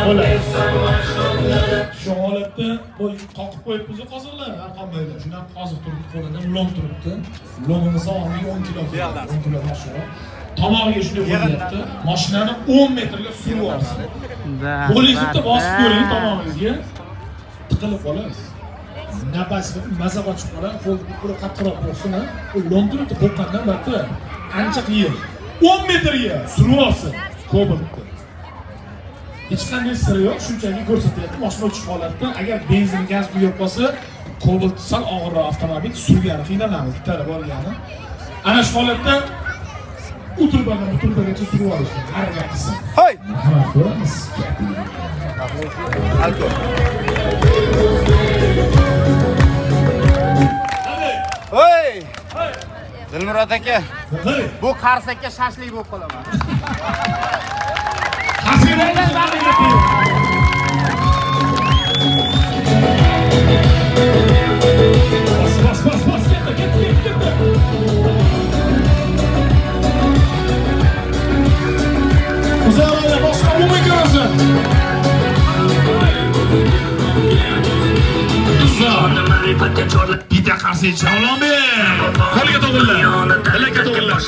bo'ladi. Shu holatda qo'y qoqib qo'yibmiz qoziqlar, har qanday. Shundan qoziq turibdi qo'lida, lom turibdi. Lomimiz sog'ligiga 10 kilo, 10 kilo mashina. Tomog'iga shunday qo'yapti. Mashinani 10 metrga surib olsin. Qo'lingizni bosib ko'ring tomog'ingizga. Tiqilib qolasiz. Nafas maza qochib qoladi, qo'l qattiqroq bo'lsin, lom turibdi, qo'rqqandan battar. Ancha qiyin. 10 metrga surib olsin. Ko'piribdi. Hech qanday siri yo'q, shunchaki ko'rsatyapti. Mashina uchish holatda, agar benzin, gaz quyib qolsa, Cobalt sal og'irroq avtomobil surgani qiynalamiz, bitta borgani. Ana shu holatda o'tirib-o'tiribgacha surib olishga harakat qilsin. Hoy! Ko'ramiz. Alko. Hoy! Dilmurod aka, bu qarsakka shashlik bo'lib qolaman. Bas, ketdi. Uzaylarga boshqa bo'lmay ko'rasan. Bitta qarshi chavlon ber. Qo'lga to'g'rillar. Qo'lga to'g'rillar.